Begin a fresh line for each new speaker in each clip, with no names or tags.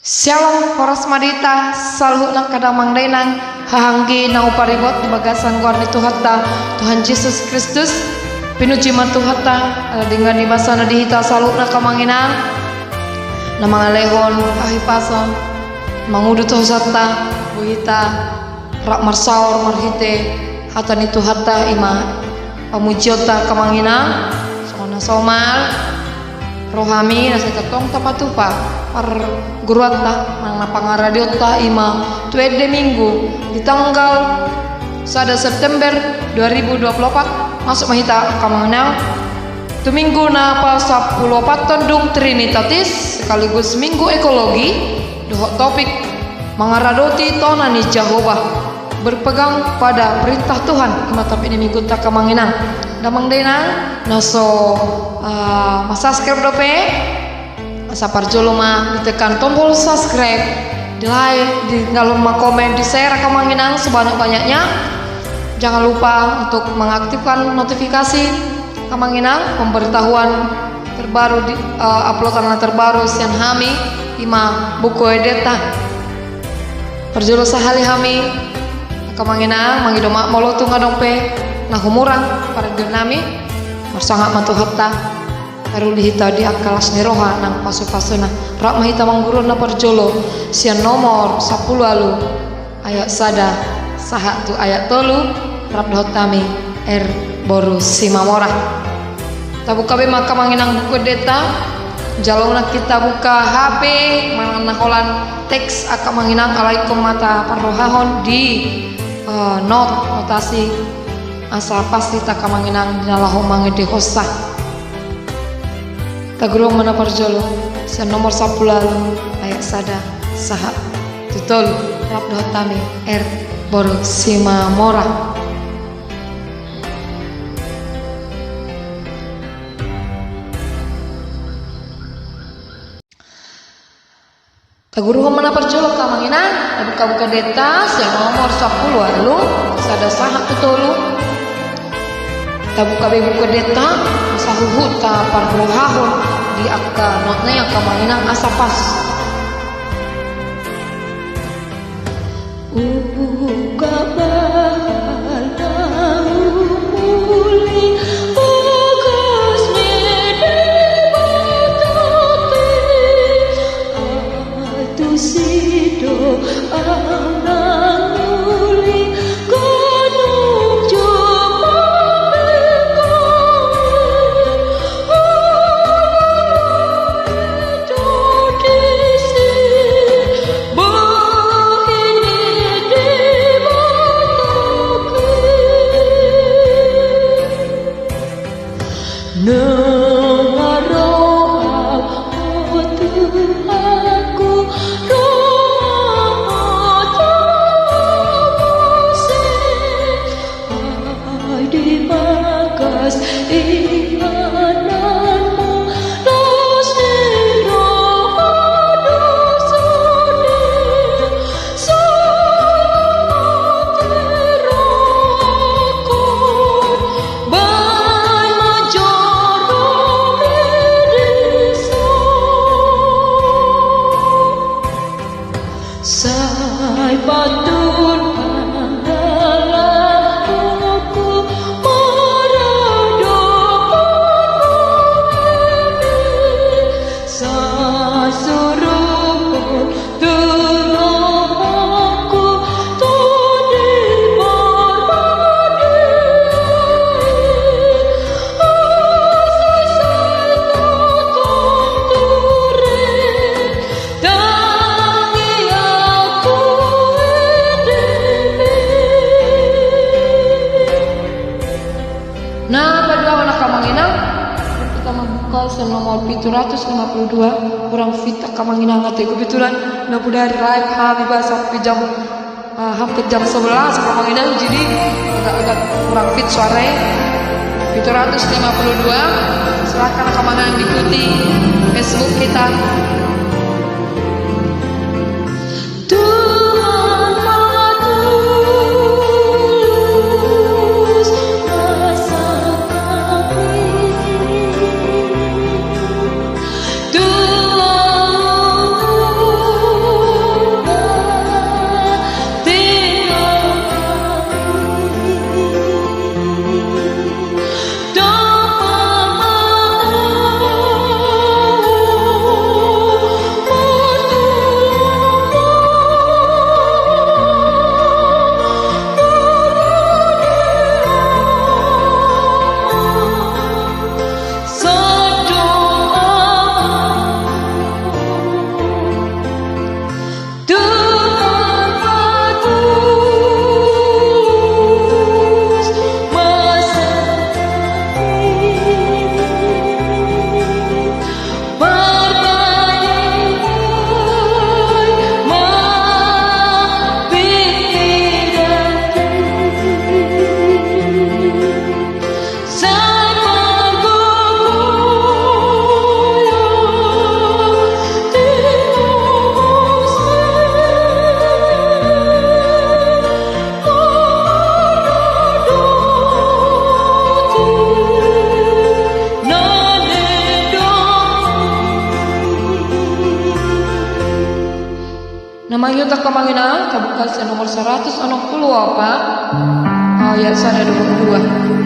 Shalom poros madita saluhna kadang mangdainang hahanggi na uparibot di bagasan guarni Tuhatta Tuhan Yesus Kristus pinuji matuhatta dengan dibasana dihita saluhna kamanginang na mga lehon ahipason mangudu tosatta buhita rak marsaur marhite hatan itu hatta ima pamujiota kamanginang sona somal rohami nasa katong tapatupa par guruata nang napangaradiota ima tuede minggu di tanggal 1 September 2024 masuk mahita kamanginang tu minggu na pa 10 patondung Trinitatis sekaligus minggu ekologi dohok topik mangaradoti tonani Jehovah berpegang pada perintah Tuhan matap ini minggu tak kamanginang damang dena naso subscribe dope asa parjoloma ditekan tombol subscribe di like di dalam komen di share kamanginang sebanyak-banyaknya. Jangan lupa untuk mengaktifkan notifikasi kamanginang pemberitahuan terbaru di uploadan terbaru sian hami ima buku edeta perjolo sahali hami kamanginang mangidoma molotu ngadompe nah humurang para dinami marsangat matuhatta baru dihita di akalas niroha nang pasu-pasuna rak mahita mangguru na perjolo sian nomor 10 alu ayat sada sahat tu ayat tolu rap dahotami boru simamora tabuka be maka manginang buku deta jalona kita buka HP mana nakolan teks aka manginang alaikum mata parrohahon di notasi asa pasti tak kamanginang dinalahu mangede hosah tagurung mana parjolo sian nomor 10 ayat sada saha tutol rap dahotami boru simamora. Guru mana perjolo kamanginang buka-buka deta yang nomor 10 alu sada sahat tutulu tabuka buka deta sahuhuta parrohahon di akka notna yang kamanginang asa pas nomor 752 kurang fit kamanginang ate kebetulan na budari live habibah sampai jam hampir jam 11 kamanginang jadi agak kurang fit suaranya 752 silakan kamanginang diikuti Facebook kita.
Tuhan
Nama yuta kamangina kabuka sa nomor 164 ayat 122.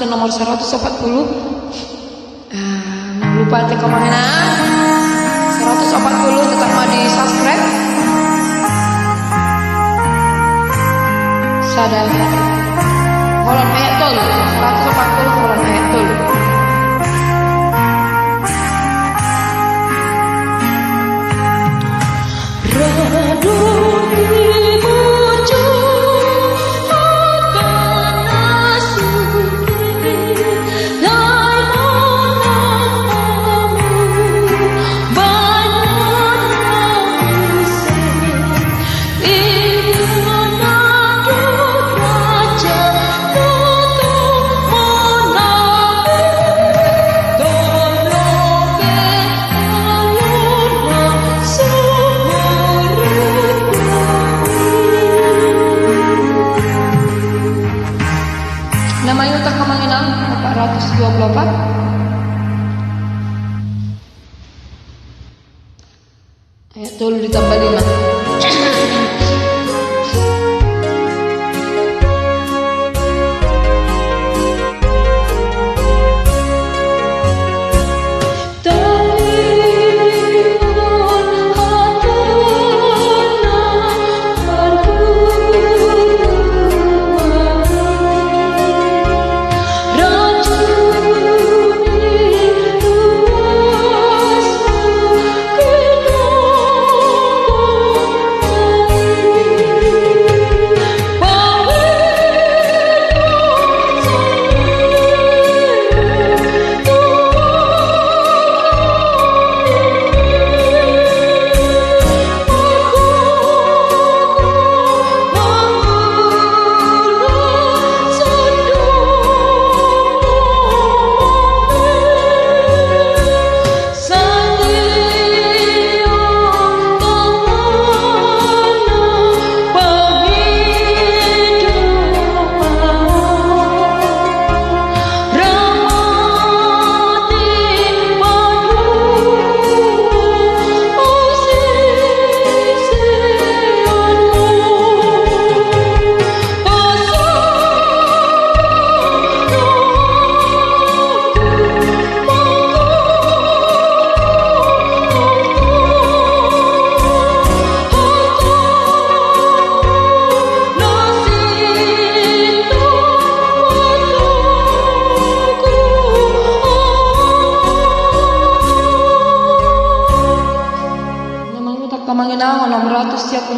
Nomor 140 lupa teko mana 140 tetap mau di subscribe sadar kolon ayat tol 140 kolon ayat tol namanya tak kemanginan 424 ayat dulu ditambah 5
Oh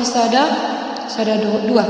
sahih sada dua.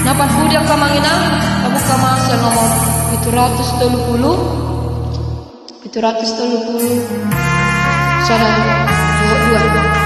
Napan budak kamanginang kamu kamasa nomor 730 sana 22.